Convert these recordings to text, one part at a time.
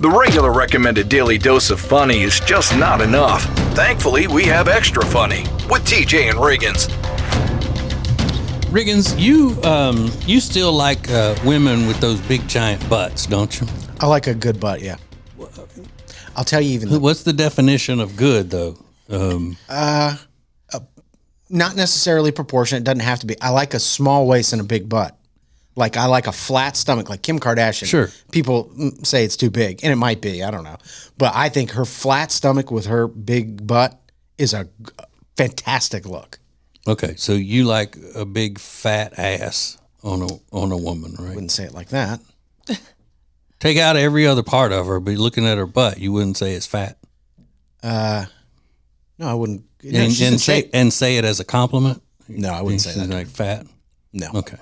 The regular recommended daily dose of funny is just not enough. Thankfully, we have extra funny with TJ and Riggins. Riggins, you still like women with those big giant butts, don't you? I like a good butt, yeah. I'll tell you even. What's the definition of good, though? Not necessarily proportionate. It doesn't have to be. I like a small waist and a big butt. Like I like a flat stomach, like Kim Kardashian. Sure. People say it's too big, and it might be. I don't know. But I think her flat stomach with her big butt is a fantastic look. Okay, so you like a big fat ass on a woman, right? Wouldn't say it like that. Take out every other part of her, but looking at her butt, you wouldn't say it's fat. No, I wouldn't. And say it as a compliment. No, I wouldn't say She's that. like fat. No. Okay.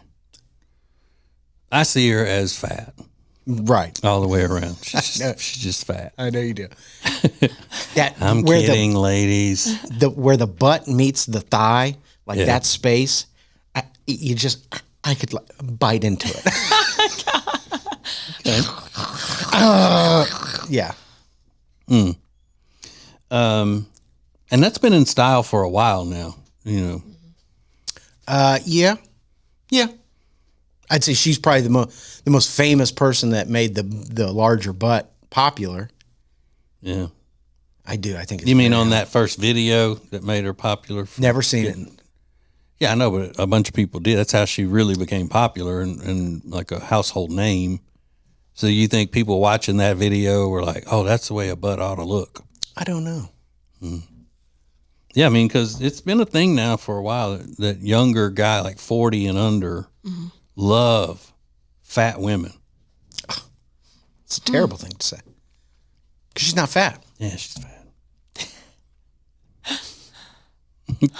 I see her as fat. Right. All the way around. She's just fat. I know you do. I'm kidding, ladies. Where the butt meets the thigh, like that space, I could bite into it. Okay. Yeah. And that's been in style for a while now, you know. Yeah. I'd say she's probably the most famous person that made the larger butt popular. Yeah. I do. I think it's You mean on that first video that made her popular? Never seen it. Yeah, I know, but a bunch of people did. That's how she really became popular and like a household name. So you think people watching that video were like, oh, that's the way a butt ought to look? I don't know. Yeah, I mean, because it's been a thing now for a while that younger guy, like 40 and under, love fat women. It's a terrible thing to say. Because she's not fat. Yeah, she's fat.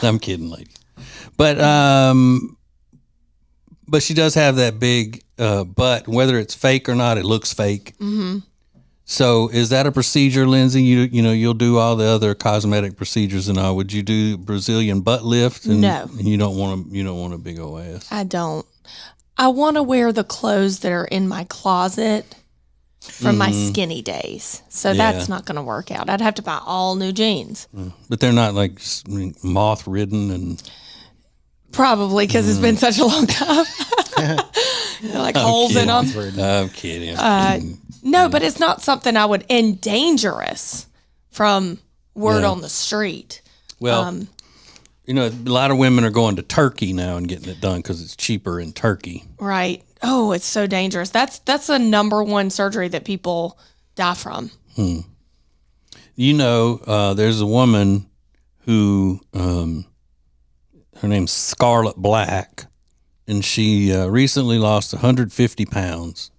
I'm kidding, ladies. But she does have that big butt. Whether it's fake or not, it looks fake. Mm-hmm. So is that a procedure, Lindsay? You'll do all the other cosmetic procedures and all. Would you do Brazilian butt lift? No. And you don't want a big old ass. I don't. I want to wear the clothes that are in my closet from my skinny days. So that's not going to work out. I'd have to buy all new jeans. But they're not like moth ridden and probably because it's been such a long time. Like holes in them. I'm kidding. No, but it's not something I would and dangerous from word on the street. Well, a lot of women are going to Turkey now and getting it done because it's cheaper in Turkey. Right. Oh, it's so dangerous. That's the number one surgery that people die from. There's a woman who, her name's Scarlett Black, and she recently lost 150 pounds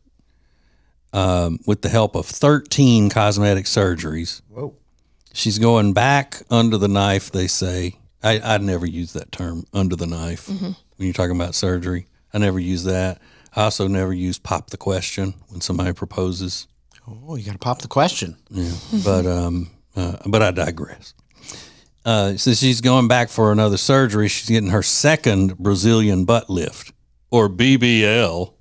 with the help of 13 cosmetic surgeries. Whoa. She's going back under the knife, they say. I'd never use that term, under the knife, when you're talking about surgery. I never use that. I also never use pop the question when somebody proposes. Oh, you got to pop the question. Yeah, but I digress. So she's going back for another surgery. She's getting her second Brazilian butt lift, or BBL,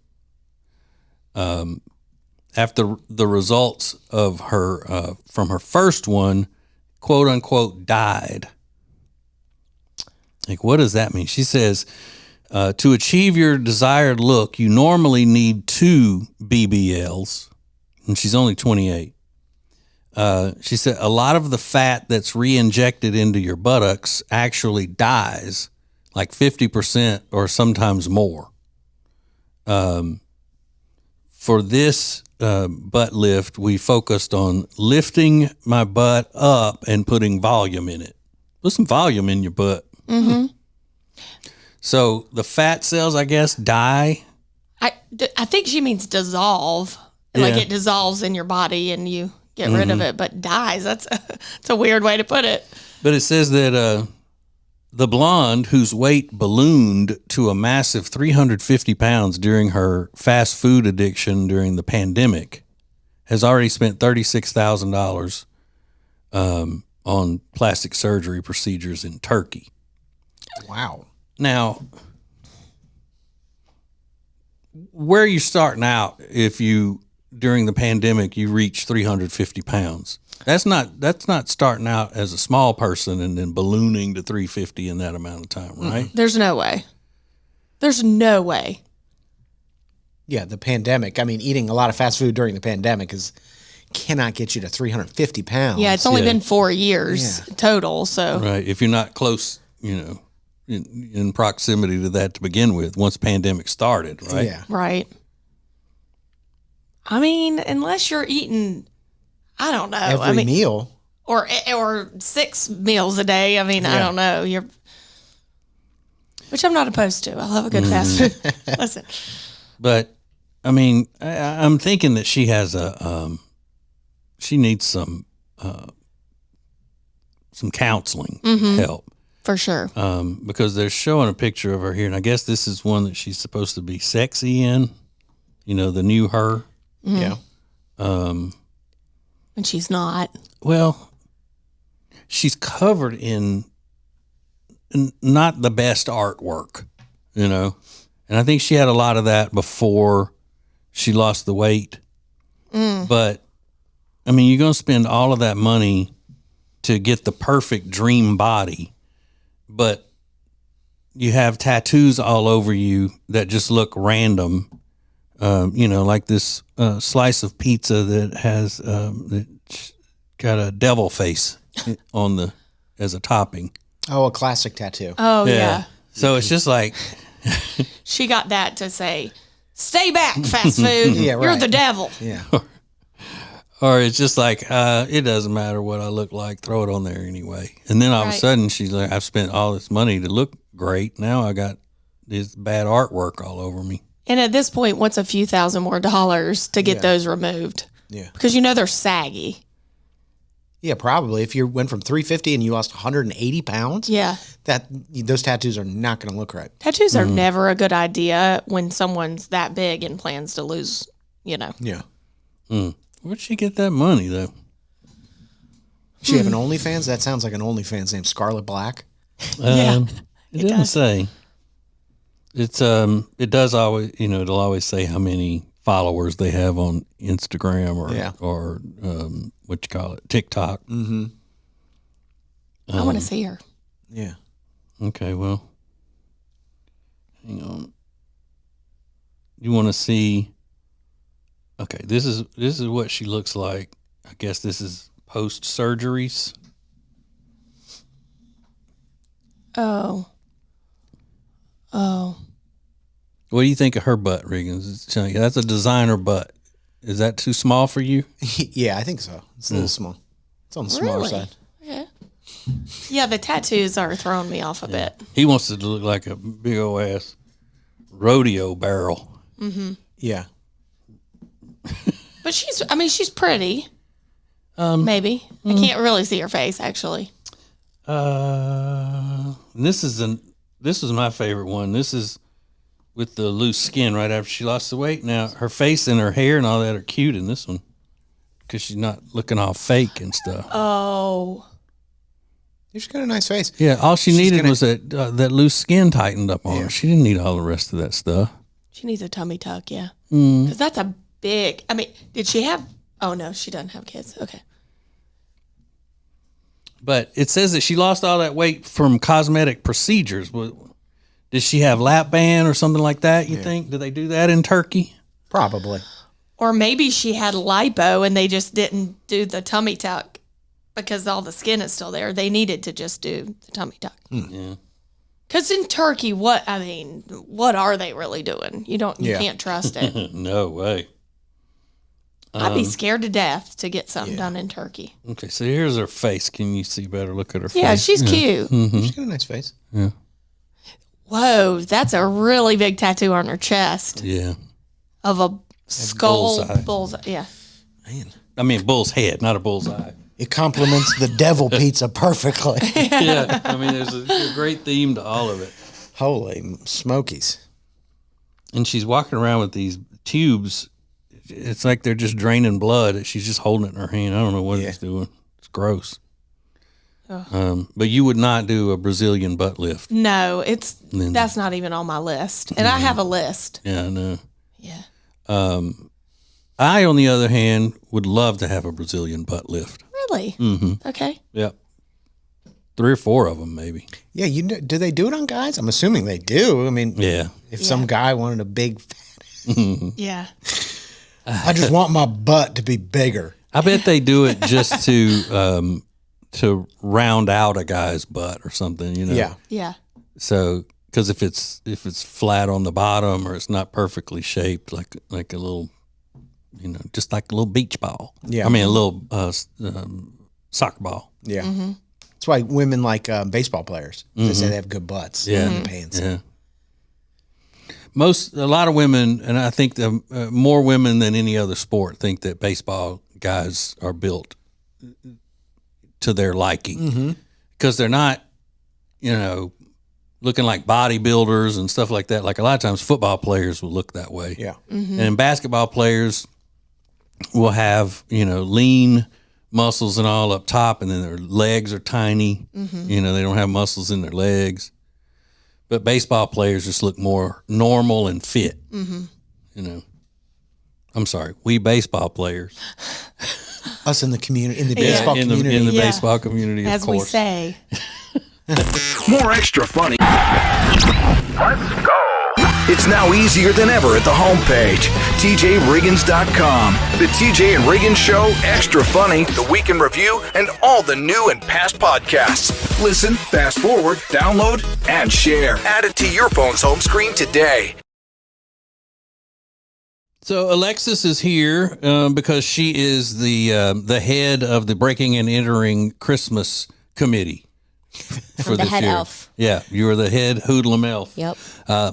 after the results of her from her first one, quote unquote, died. Like, what does that mean? She says, to achieve your desired look, you normally need 2 BBLs, and she's only 28. She said a lot of the fat that's re-injected into your buttocks actually dies, like 50% or sometimes more. For this butt lift, we focused on lifting my butt up and putting volume in it. Put some volume in your butt. Mm-hmm. So the fat cells, I guess, die. I think she means dissolve. Like it dissolves in your body and you get rid of it, but dies. That's a weird way to put it. But it says that the blonde, whose weight ballooned to a massive 350 pounds during her fast food addiction during the pandemic, has already spent $36,000 on plastic surgery procedures in Turkey. Wow. Now, where are you starting out if you during the pandemic you reached 350 pounds. That's not starting out as a small person and then ballooning to 350 in that amount of time, right? There's no way. There's no way. Yeah, the pandemic. I mean, eating a lot of fast food during the pandemic cannot get you to 350 pounds. Yeah, it's only been 4 years total. So Right. If you're not close, in proximity to that to begin with, once pandemic started, right? Yeah. right. I mean, unless you're eating, I don't know. Every meal. or 6 meals a day. I mean, I don't know. Which I'm not opposed to. I love a good fast food. Listen, But I mean, I'm thinking that she has she needs some counseling help. for sure. Because they're showing a picture of her here, and I guess this is one that she's supposed to be sexy in. The new her. Yeah. And she's not. Well, she's covered in not the best artwork, and I think she had a lot of that before she lost the weight. But I mean, you're going to spend all of that money to get the perfect dream body, but you have tattoos all over you that just look random. Like this slice of pizza that has that's got a devil face as a topping. Oh, a classic tattoo. Oh, yeah. So it's just like, She got that to say, stay back, fast food. Yeah, You're right. the devil. Yeah. or it's just like, it doesn't matter what I look like, throw it on there anyway. And then all of a Right. sudden she's like, I've spent all this money to look great. Now I got this bad artwork all over me. And at this point, what's a few $1,000 more to get those removed? Yeah. Because they're saggy. Yeah, probably. If you went from 350 and you lost 180 pounds, Yeah. those tattoos are not going to look right. Tattoos are never a good idea when someone's that big and plans to lose, Yeah. Where'd she get that money though? She have an OnlyFans? That sounds like an OnlyFans named Scarlet Black. Yeah, It doesn't say. It's it does always it'll always say how many followers they have on Instagram or what you call it, TikTok. Mm-hmm. I want to see her. Yeah. Okay, well, hang on. You want to see? Okay, this is what she looks like. I guess this is post surgeries. Oh. What do you think of her butt, Riggins? That's a designer butt. Is that too small for you? Yeah, I think so. It's a little small. It's on the smaller Really? side. Yeah. Yeah, the tattoos are throwing me off a bit. He wants it to look like a big old ass rodeo barrel. Yeah. But she's pretty. Maybe. I can't really see her face, actually. This is my favorite one. This is with the loose skin right after she lost the weight. Now her face and her hair and all that are cute in this one because she's not looking all fake and stuff. Oh. She's got a nice face. Yeah, all she needed gonna- was that loose skin tightened up on her. She didn't need all the rest of that stuff. She needs a tummy tuck, yeah. Because that's a big, did she have, oh no, she doesn't have kids. Okay. But it says that she lost all that weight from cosmetic procedures. Did she have lap band or something like that, you think? Do they do that in Turkey? Probably. Or maybe she had lipo and they just didn't do the tummy tuck because all the skin is still there. They needed to just do the tummy tuck. Yeah. Because in Turkey, what are they really doing? You can't trust it. No way. I'd be scared to death to get something done in Turkey. Okay, so here's her face. Can you see better? Look at her face. Yeah, she's cute. She's got a nice face. Yeah. Whoa, that's a really big tattoo on her chest Yeah. of a skull. bullseye. Bullseye. Yeah. Man. I mean, bull's head, not a bullseye. It complements the devil pizza perfectly. Yeah. I mean, there's a great theme to all of it. Holy smokies. And she's walking around with these tubes. It's like they're just draining blood. She's just holding it in her hand. I don't know what it's doing. It's gross. But you would not do a Brazilian butt lift. No, that's not even on my list. And I have a list. Yeah, I know. Yeah. I, on the other hand, would love to have a Brazilian butt lift. Really? Mm-hmm. Okay. Yep. 3 or 4 of them, maybe. Yeah, do they do it on guys? I'm assuming they do. I mean, Yeah. if some guy wanted a big, Yeah. I just want my butt to be bigger. I bet they do it just to round out a guy's butt or something, you know. Yeah. Yeah. So, because if it's flat on the bottom or it's not perfectly shaped, like a little, you know, just like a little beach ball. Yeah. I mean, a little soccer ball. Yeah. That's why women like baseball players. They say they have good butts. Yeah. In the pants. Yeah. A lot of women, and I think more women than any other sport, think that baseball guys are built to their liking because they're not, you know, looking like bodybuilders and stuff like that. Like a lot of times football players will look that way. Yeah. And basketball players will have, you know, lean muscles and all up top, and then their legs are tiny. You know, they don't have muscles in their legs. But baseball players just look more normal and fit. You know, I'm sorry, we baseball players. Us in the community, in the baseball community. In the baseball community, As of course. we say. More extra funny. Let's go. It's now easier than ever at the homepage, TJRiggins.com. The TJ and Riggins Show, Extra Funny, The Week in Review, and all the new and past podcasts. Listen, fast forward, download, and share. Add it to your phone's home screen today. So Alexis is here because she is the head of the Breaking and Entering Christmas Committee for the this head year. elf. Yeah, you're the head hoodlum elf. Yep.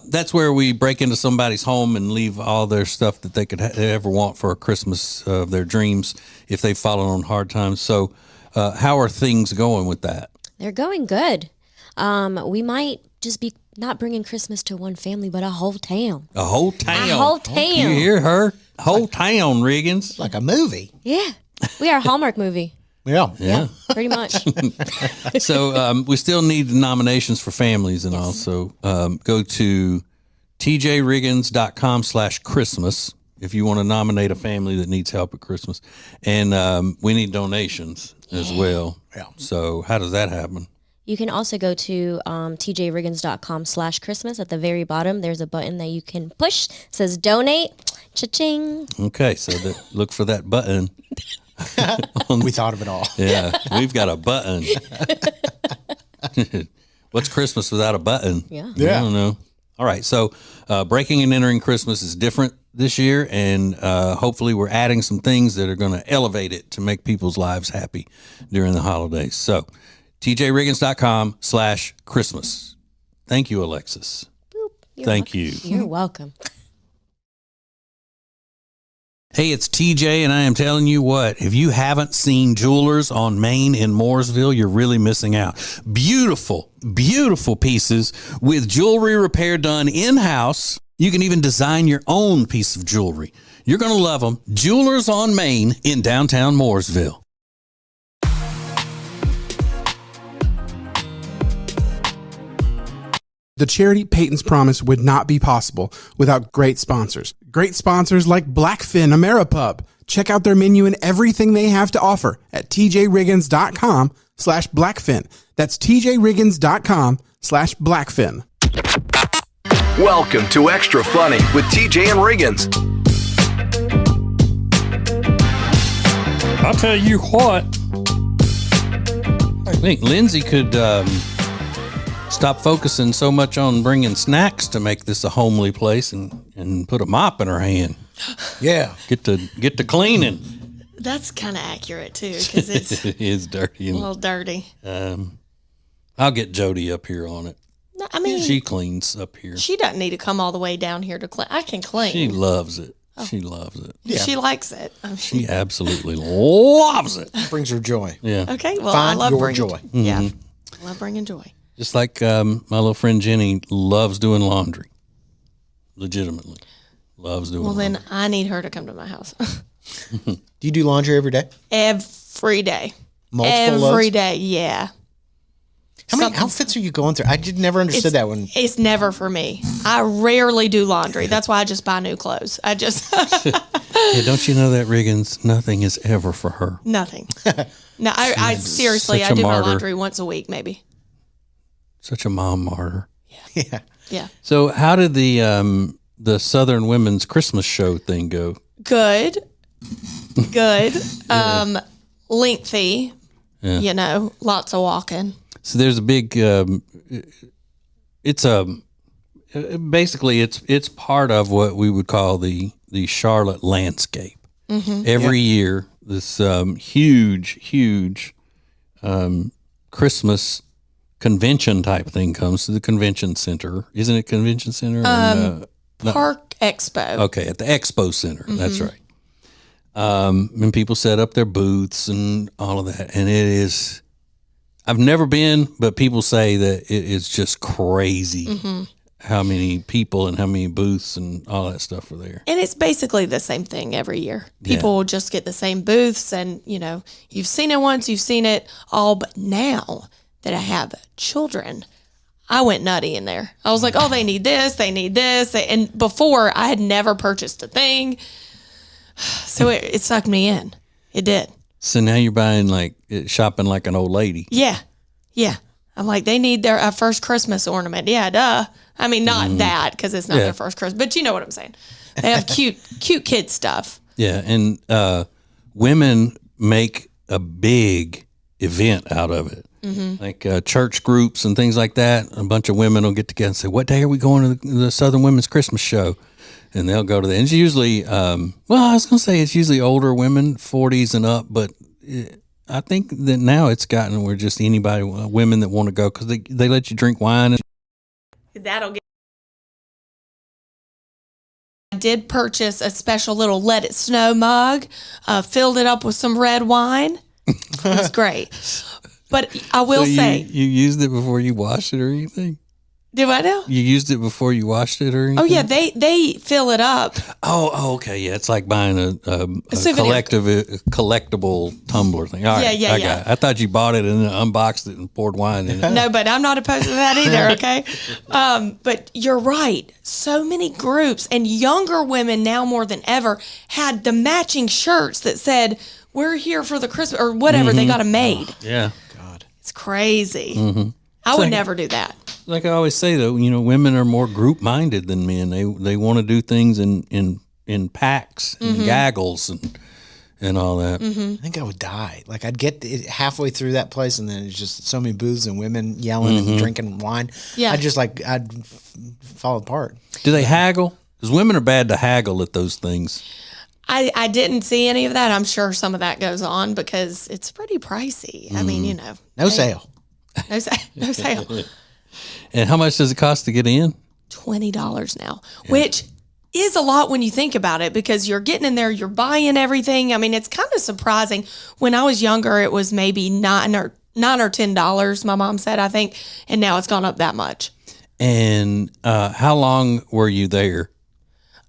That's where we break into somebody's home and leave all their stuff that they could ever want for a Christmas of their dreams if they've fallen on hard times. So how are things going with that? They're going good. We might just be not bringing Christmas to one family, but a whole town. A whole town. A whole town. You hear her? Whole town, Riggins. Like a movie. Yeah. We are a Hallmark movie. Yeah. Yeah. Pretty much. So we still need nominations for families and all. So go to tjriggins.com/Christmas if you want to nominate a family that needs help at Christmas. And we need donations as well. Yeah. So how does that happen? You can also go to tjriggins.com/Christmas. At the very bottom, there's a button that you can push. It says donate. Cha-ching. Okay, so look for that button. We thought of it all. Yeah, we've got a button. What's Christmas without a button? Yeah. I don't know. All right, so Breaking and Entering Christmas is different this year, and hopefully we're adding some things that are going to elevate it to make people's lives happy during the holidays. So tjriggins.com/Christmas. Thank you, Alexis. Thank you. You're welcome. Hey, it's TJ, and I am telling you what, if you haven't seen Jewelers on Main in Mooresville, you're really missing out. Beautiful, beautiful pieces with jewelry repair done in-house. You can even design your own piece of jewelry. You're going to love them. Jewelers on Main in downtown Mooresville. The charity Peyton's Promise would not be possible without great sponsors. Great sponsors like Blackfin Ameripub. Check out their menu and everything they have to offer at tjriggins.com/Blackfin. That's tjriggins.com/Blackfin. Welcome to Extra Funny with TJ and Riggins. I'll tell you what. I think Lindsay could stop focusing so much on bringing snacks to make this a homely place and put a mop in her hand. Yeah. Get to cleaning. That's kind of accurate too, because it's It is dirty. a little dirty. I'll get Jody up here on it. No, I mean, She cleans up here. she doesn't need to come all the way down here to clean. I can clean. She loves it. She loves it. She likes it. She absolutely loves it. Brings her joy. Yeah. Okay, well, Find I love your bringing joy. Yeah, Mm-hmm. I love bringing joy. Just like my little friend Jenny loves doing laundry. Legitimately. Loves doing Well, laundry. then I need her to come to my house Do you do laundry every day? every day. Multiple Every loads? day, yeah. How many Something- outfits are you going through? I just never understood that one. It's never for me. I rarely do laundry. That's why I just buy new clothes. I just Yeah, don't you know that, Riggins? Nothing is ever for her. Nothing. No, I seriously, such I a do my martyr. laundry once a week, maybe. Such a mom martyr. Yeah. Yeah. So how did the Southern Women's Christmas show thing go? Good. Lengthy. Yeah. You know, lots of walking. So there's a big. Basically it's part of what we would call the Charlotte landscape. Every year, this huge Christmas convention type thing comes to the convention center. Isn't it convention center? Park Expo. Okay, at the Expo Center. That's right. And people set up their booths and all of that. And it is, I've never been, but people say that it is just crazy how many people and how many booths and all that stuff are there. And it's basically the same thing every year. People will just get the same booths, and, you know, you've seen it once, you've seen it all. But now that I have children, I went nutty in there. I was like, oh, they need this, they need this. And before, I had never purchased a thing. So it sucked me in. It did. So now you're buying shopping like an old lady. Yeah. Yeah. I'm like, they need their first Christmas ornament. Yeah, duh. I mean, not that, because it's not their first Christmas, but you know what I'm saying. They have cute kid stuff. Yeah, and women make a big event out of it. Like church groups and things like that. A bunch of women will get together and say, what day are we going to the Southern Women's Christmas show? And they'll go to that. And it's usually, I was going to say it's usually older women, 40s and up, but I think that now it's gotten where just anybody, women that want to go, because they let you drink wine. That'll get. I did purchase a special little Let It Snow mug, filled it up with some red wine. It was great. But I will say. You used it before you washed it or anything? Do I know? You used it before you washed it or anything? Oh, yeah, they fill it up. Oh, okay, yeah. It's like buying a souvenir. collectible tumbler thing. All right, Yeah. I got it. I thought you bought it and then unboxed it and poured wine in it. No, but I'm not opposed to that either, okay? But you're right. So many groups, and younger women now more than ever had the matching shirts that said, we're here for the Christmas, or whatever. They got them made. Yeah. It's crazy. I would never do that. Like I always say, though, women are more group-minded than men. They want to do things in packs and gaggles and all that. I think I would die. Like I'd get halfway through that place, and then it's just so many booths and women yelling and drinking wine. Yeah. I'd fall apart. Do they haggle? Because women are bad to haggle at those things. I didn't see any of that. I'm sure some of that goes on because it's pretty pricey. I mean, No sale. No sale. And how much does it cost to get in? $20 now, which is a lot when you think about it, because you're getting in there, you're buying everything. I mean, it's kind of surprising. When I was younger, it was maybe $9 or $10, my mom said, I think, and now it's gone up that much. And how long were you there?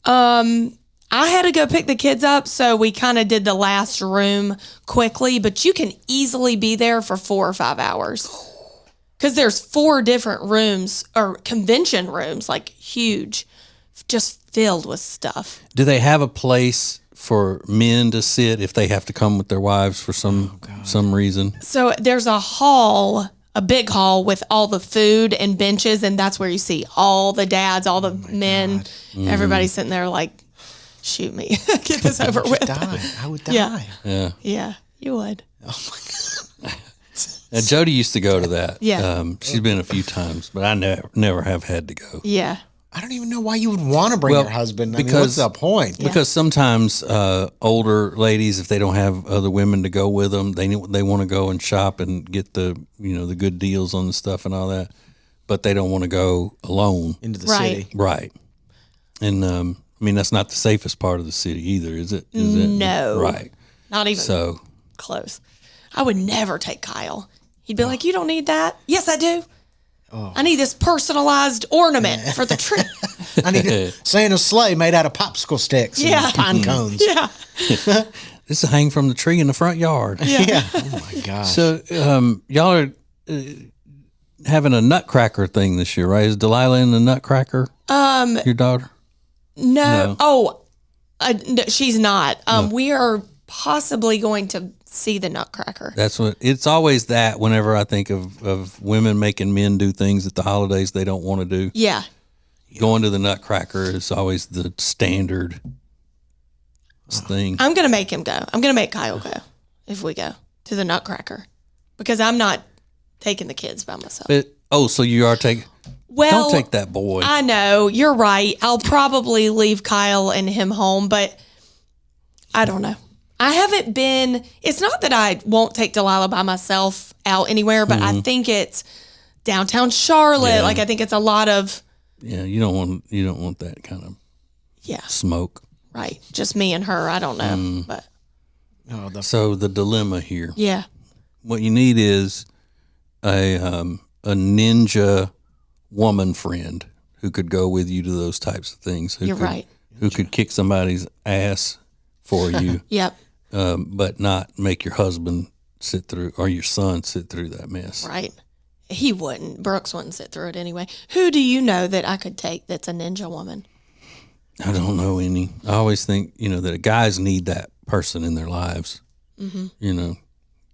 I had to go pick the kids up, so we kind of did the last room quickly, but you can easily be there for 4 or 5 hours. Because there's 4 different rooms, or convention rooms, like huge, just filled with stuff. Do they have a place for men to sit if they have to come with their wives for some reason? So there's a hall, a big hall with all the food and benches, and that's where you see all the dads, all the men, everybody sitting there like, shoot me, get this over with. I would die. Yeah, you would. And Jody used to go to that. Yeah. She's been a few times, but I never have had to go. Yeah. I don't even know why you would want to bring your husband. I mean, what's the point? Because sometimes older ladies, if they don't have other women to go with them, they want to go and shop and get the the good deals on the stuff and all that, but they don't want to go alone Into the Right. city. Right. And I mean, that's not the safest part of the city either, is it? No. Right. Not even So close. I would never take Kyle. He'd be like, you don't need that. Yes, I do. I need this personalized ornament for the tree. I need a Santa's sleigh made out of popsicle sticks Yeah. and pine cones. Yeah. this will hang from the tree in the front yard. Yeah. Oh my gosh. So y'all are having a nutcracker thing this year, right? Is Delilah in the nutcracker? Your daughter? No. Oh, She's not. We are possibly going to see the Nutcracker. That's what it's always that whenever I think of women making men do things at the holidays they don't want to do. Yeah. Going to the Nutcracker is always the standard thing. I'm going to make him go. I'm going to make Kyle go if we go to the Nutcracker because I'm not taking the kids by myself. So you are taking. Well, don't take that boy. I know. You're right. I'll probably leave Kyle and him home, but I don't know. I haven't been, it's not that I won't take Delilah by myself out anywhere, but I think it's downtown Charlotte. Yeah. Like I think it's a lot of. Yeah, you don't want that kind of smoke. Right. Just me and her. I don't know. But so the dilemma here. yeah. What you need is a ninja woman friend who could go with you to those types of things. You're right. Who could kick somebody's ass for you. Yep. But not make your husband sit through or your son sit through that mess. Right. He wouldn't. Brooks wouldn't sit through it anyway. Who do you know that I could take that's a ninja woman? I don't know any. I always think, that guys need that person in their lives. Mm-hmm. In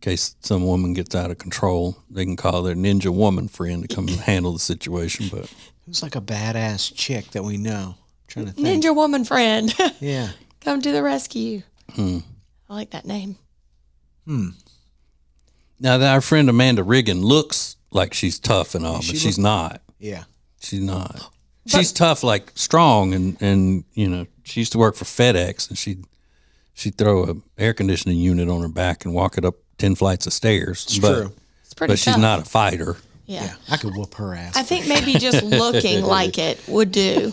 case some woman gets out of control, they can call their ninja woman friend to come and handle the situation. But who's like a badass chick that we know? I'm trying to think. Ninja woman friend. Yeah. Come to the rescue. I like that name. Now, our friend Amanda Riggin looks like she's tough and all, but she's not. Yeah. She's not. She's tough, like strong, and she used to work for FedEx, and she'd throw a air conditioning unit on her back and walk it up 10 flights of stairs. It's true. It's pretty But she's tough. not a fighter. Yeah. I could whoop her ass. I think maybe just looking like it would do.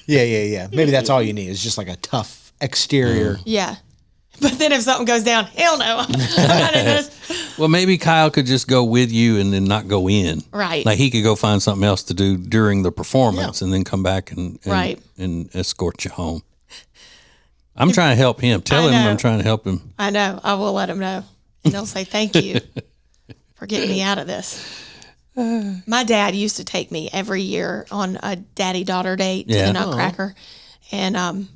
Yeah. Maybe that's all you need is just like a tough exterior. Yeah. But then if something goes down, hell no. Well, maybe Kyle could just go with you and then not go in. Right. Like he could go find something else to do during the performance and then come back and escort you home. I'm trying to help him. Tell him I'm trying to help him. I know. I will let him know. And they'll say thank you for getting me out of this. My dad used to take me every year on a daddy-daughter date to the Nutcracker. And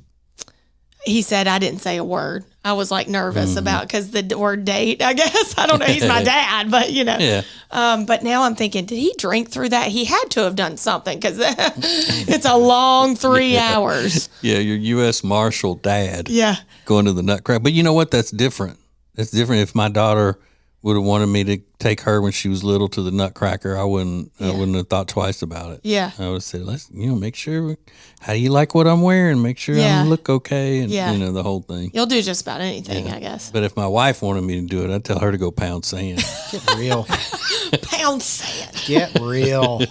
he said I didn't say a word. I was like nervous about because the word date, I guess. I don't know. He's my dad, but Yeah. But now I'm thinking, did he drink through that? He had to have done something because it's a long 3 hours. Yeah, your U.S. Marshal dad. Yeah. Going to the Nutcracker. But you know what? That's different. That's different. If my daughter would have wanted me to take her when she was little to the Nutcracker, I wouldn't have thought twice about it. Yeah. I would have said, let's, make sure, how do you like what I'm wearing? Make sure I look okay. And, the whole thing. You'll do just about anything, I guess. But if my wife wanted me to do it, I'd tell her to go pound sand. Get real. Pound sand. Get real.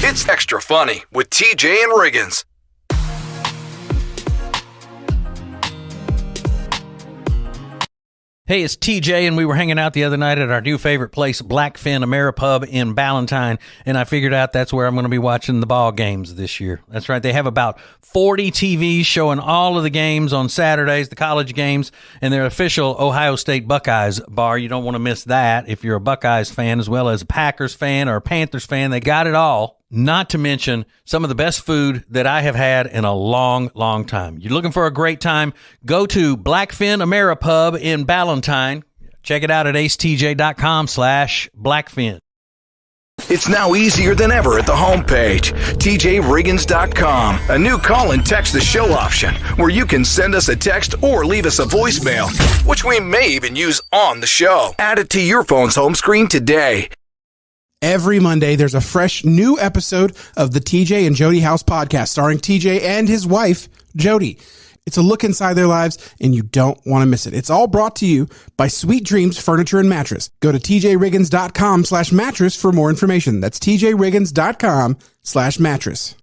It's Extra Funny with TJ and Riggins. Hey, it's TJ, and we were hanging out the other night at our new favorite place, Blackfin Ameripub in Ballantyne, and I figured out that's where I'm going to be watching the ball games this year. That's right. They have about 40 TVs showing all of the games on Saturdays, the college games, and their official Ohio State Buckeyes bar. You don't want to miss that if you're a Buckeyes fan as well as a Packers fan or a Panthers fan. They got it all. Not to mention some of the best food that I have had in a long, long time. You're looking for a great time? Go to Blackfin Ameripub in Ballantyne. Check it out at acetj.com/Blackfin. It's now easier than ever at the homepage, TJRiggins.com. A new call and text the show option where you can send us a text or leave us a voicemail, which we may even use on the show. Add it to your phone's home screen today. Every Monday, there's a fresh new episode of the TJ and Jody House podcast starring TJ and his wife, Jody. It's a look inside their lives, and you don't want to miss it. It's all brought to you by Sweet Dreams Furniture and Mattress. Go to TJRiggins.com/mattress for more information. That's TJRiggins.com/mattress.